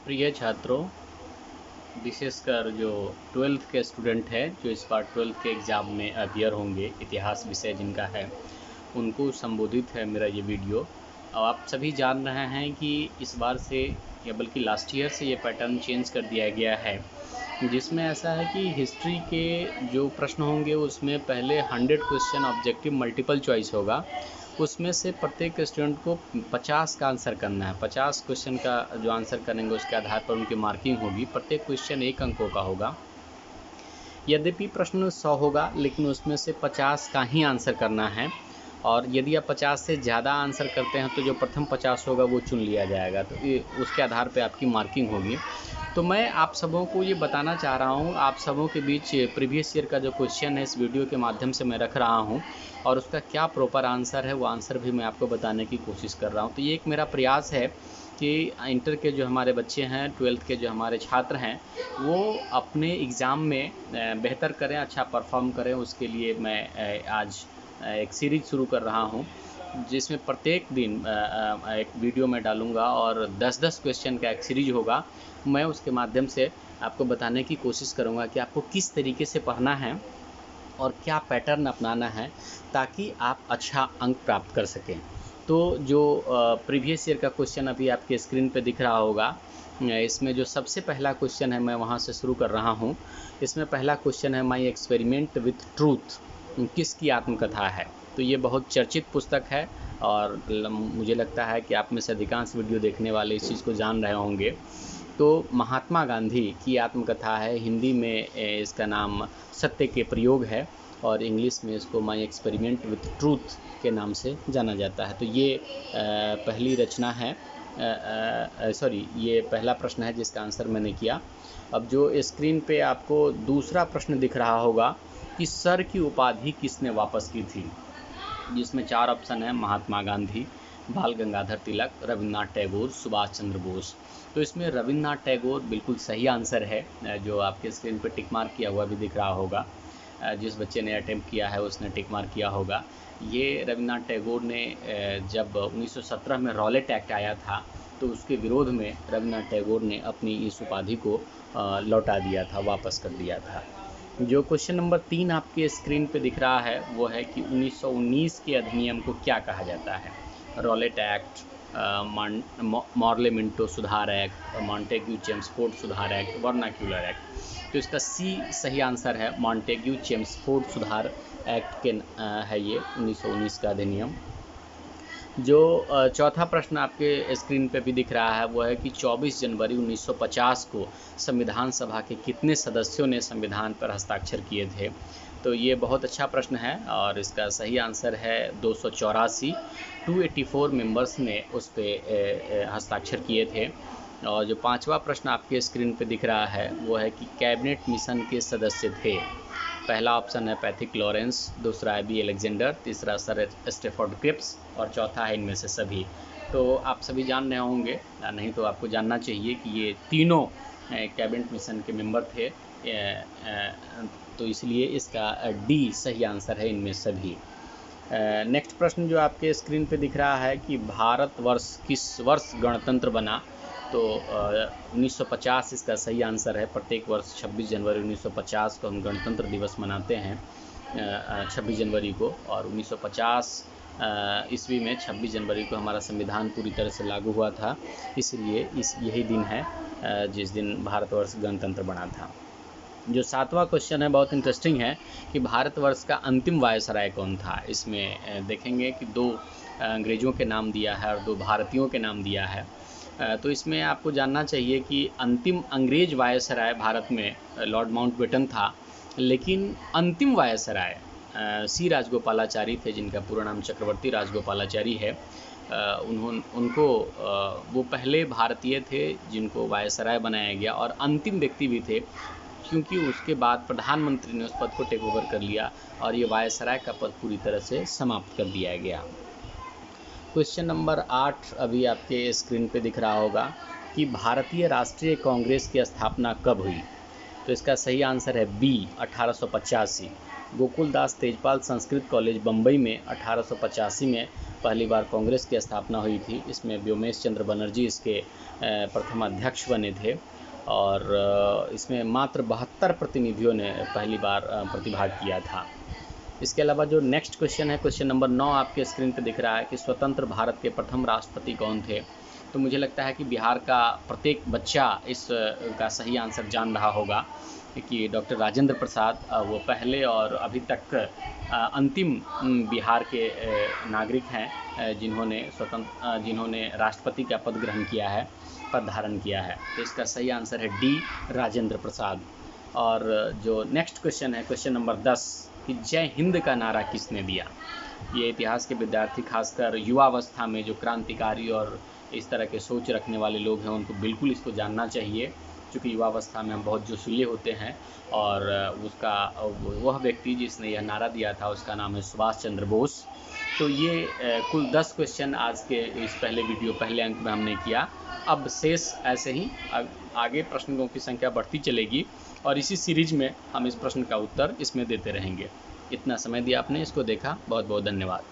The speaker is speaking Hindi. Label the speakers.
Speaker 1: प्रिय छात्रों, विशेषकर जो 12th के स्टूडेंट हैं जो इस बार 12th के एग्ज़ाम में अपियर होंगे, इतिहास विषय जिनका है उनको संबोधित है मेरा ये वीडियो। और आप सभी जान रहे हैं कि इस बार से या बल्कि लास्ट ईयर से ये पैटर्न चेंज कर दिया गया है, जिसमें ऐसा है कि हिस्ट्री के जो प्रश्न होंगे उसमें पहले 100 क्वेश्चन ऑब्जेक्टिव मल्टीपल चॉइस होगा। उसमें से प्रत्येक स्टूडेंट को 50 का आंसर करना है। 50 क्वेश्चन का जो आंसर करेंगे उसके आधार पर उनकी मार्किंग होगी। प्रत्येक क्वेश्चन 1 अंकों का होगा। यद्यपि प्रश्न 100 होगा लेकिन उसमें से 50 का ही आंसर करना है, और यदि आप 50 से ज़्यादा आंसर करते हैं तो जो प्रथम 50 होगा वो चुन लिया जाएगा, तो उसके आधार पे आपकी मार्किंग होगी। तो मैं आप सबों को ये बताना चाह रहा हूँ, आप सबों के बीच प्रीवियस ईयर का जो क्वेश्चन है इस वीडियो के माध्यम से मैं रख रहा हूँ, और उसका क्या प्रॉपर आंसर है वो आंसर भी मैं आपको बताने की कोशिश कर रहा हूँ। तो ये एक मेरा प्रयास है कि इंटर के जो हमारे बच्चे हैं, 12th के जो हमारे छात्र हैं, वो अपने एग्ज़ाम में बेहतर करें, अच्छा परफॉर्म करें। उसके लिए मैं आज एक सीरीज़ शुरू कर रहा हूँ जिसमें प्रत्येक दिन एक वीडियो मैं डालूँगा और 10-10 क्वेश्चन का एक सीरीज होगा। मैं उसके माध्यम से आपको बताने की कोशिश करूँगा कि आपको किस तरीके से पढ़ना है और क्या पैटर्न अपनाना है ताकि आप अच्छा अंक प्राप्त कर सकें। तो जो प्रीवियस ईयर का क्वेश्चन अभी आपके स्क्रीन पे दिख रहा होगा, इसमें जो सबसे पहला क्वेश्चन है मैं वहाँ से शुरू कर रहा हूँ। इसमें पहला क्वेश्चन है, माई एक्सपेरिमेंट विथ ट्रूथ किसकी आत्मकथा है। तो ये बहुत चर्चित पुस्तक है और मुझे लगता है कि आप में से अधिकांश वीडियो देखने वाले इस चीज़ को जान रहे होंगे। तो महात्मा गांधी की आत्मकथा है। हिंदी में इसका नाम सत्य के प्रयोग है और इंग्लिश में इसको माई एक्सपेरिमेंट विथ ट्रूथ के नाम से जाना जाता है। तो ये पहली रचना है, ये पहला प्रश्न है जिसका आंसर मैंने किया। अब जो स्क्रीन पे आपको दूसरा प्रश्न दिख रहा होगा कि सर की उपाधि किसने वापस की थी, जिसमें 4 ऑप्शन है, महात्मा गांधी, बाल गंगाधर तिलक, रविन्द्रनाथ टैगोर, सुभाष चंद्र बोस। तो इसमें रविन्द्रनाथ टैगोर बिल्कुल सही आंसर है, जो आपके स्क्रीन पर टिक मार्क किया हुआ भी दिख रहा होगा। जिस बच्चे ने अटैम्प्ट किया है उसने टिक मार्क किया होगा। ये रविन्द्रनाथ टैगोर ने जब 1917 में रॉलेट एक्ट आया था तो उसके विरोध में रविन्द्रनाथ टैगोर ने अपनी इस उपाधि को लौटा दिया था, वापस कर दिया था। जो क्वेश्चन नंबर 3 आपके स्क्रीन पे दिख रहा है वो है कि 1919 के अधिनियम को क्या कहा जाता है। रॉलेट एक्ट, मॉर्ले मिंटो सुधार एक्ट, मॉन्टेग्यू चेम्सफोर्ड सुधार एक्ट, वर्नाक्यूलर एक्ट। तो इसका सी सही आंसर है, मॉन्टेग्यू चेम्सफोर्ड सुधार एक्ट के है ये 1919 का अधिनियम। जो चौथा प्रश्न आपके स्क्रीन पे भी दिख रहा है वो है कि 24 जनवरी 1950 को संविधान सभा के कितने सदस्यों ने संविधान पर हस्ताक्षर किए थे। तो ये बहुत अच्छा प्रश्न है और इसका सही आंसर है 284। 284 मेंबर्स ने उस पर हस्ताक्षर किए थे। और जो पांचवा प्रश्न आपके स्क्रीन पे दिख रहा है वो है कि कैबिनेट मिशन के सदस्य थे। पहला ऑप्शन है पैथिक लॉरेंस, दूसरा है बी अलेक्जेंडर, तीसरा सर स्टेफोर्ड क्रिप्स और चौथा है इनमें से सभी। तो आप सभी जान रहे होंगे, नहीं तो आपको जानना चाहिए कि ये तीनों कैबिनेट मिशन के मेंबर थे, तो इसलिए इसका डी सही आंसर है, इनमें सभी। नेक्स्ट प्रश्न जो आपके स्क्रीन पे दिख रहा है कि भारतवर्ष किस वर्ष गणतंत्र बना। तो 1950 इसका सही आंसर है। प्रत्येक वर्ष 26 जनवरी 1950 को हम गणतंत्र दिवस मनाते हैं, 26 जनवरी को। और 1950 ईस्वी में 26 जनवरी को हमारा संविधान पूरी तरह से लागू हुआ था, इसलिए यही दिन है जिस दिन भारतवर्ष गणतंत्र बना था। जो 7वां क्वेश्चन है बहुत इंटरेस्टिंग है कि भारतवर्ष का अंतिम वायसराय कौन था। इसमें देखेंगे कि 2 अंग्रेज़ों के नाम दिया है और 2 भारतीयों के नाम दिया है। तो इसमें आपको जानना चाहिए कि अंतिम अंग्रेज वायसराय भारत में लॉर्ड माउंटबेटन था, लेकिन अंतिम वायसराय सी राजगोपालाचारी थे, जिनका पूरा नाम चक्रवर्ती राजगोपालाचारी है। उनको वो पहले भारतीय थे जिनको वायसराय बनाया गया और अंतिम व्यक्ति भी थे, क्योंकि उसके बाद प्रधानमंत्री ने उस पद को टेक ओवर कर लिया और ये वायसराय का पद पूरी तरह से समाप्त कर दिया गया। क्वेश्चन नंबर 8 अभी आपके स्क्रीन पे दिख रहा होगा कि भारतीय राष्ट्रीय कांग्रेस की स्थापना कब हुई। तो इसका सही आंसर है बी 1885। गोकुलदास तेजपाल संस्कृत कॉलेज बम्बई में 1885 में पहली बार कांग्रेस की स्थापना हुई थी। इसमें व्योमेश चंद्र बनर्जी इसके प्रथम अध्यक्ष बने थे और इसमें मात्र 72 प्रतिनिधियों ने पहली बार प्रतिभाग किया था। इसके अलावा जो नेक्स्ट क्वेश्चन है, क्वेश्चन नंबर 9 आपके स्क्रीन पर दिख रहा है कि स्वतंत्र भारत के प्रथम राष्ट्रपति कौन थे। तो मुझे लगता है कि बिहार का प्रत्येक बच्चा इस का सही आंसर जान रहा होगा कि डॉक्टर राजेंद्र प्रसाद वो पहले और अभी तक अंतिम बिहार के नागरिक हैं जिन्होंने राष्ट्रपति का पद ग्रहण किया है, पद धारण किया है। तो इसका सही आंसर है डी राजेंद्र प्रसाद। और जो नेक्स्ट क्वेश्चन है, क्वेश्चन नंबर 10 कि जय हिंद का नारा किसने दिया। ये इतिहास के विद्यार्थी खासकर युवावस्था में जो क्रांतिकारी और इस तरह के सोच रखने वाले लोग हैं उनको बिल्कुल इसको जानना चाहिए, क्योंकि युवावस्था में हम बहुत जोशीले होते हैं। और वह व्यक्ति जिसने यह नारा दिया था उसका नाम है सुभाष चंद्र बोस। तो ये कुल 10 क्वेश्चन आज के इस पहले अंक में हमने किया। अब शेष ऐसे ही आगे प्रश्नों की संख्या बढ़ती चलेगी और इसी सीरीज में हम इस प्रश्न का उत्तर इसमें देते रहेंगे। इतना समय दिया आपने, इसको देखा, बहुत बहुत धन्यवाद।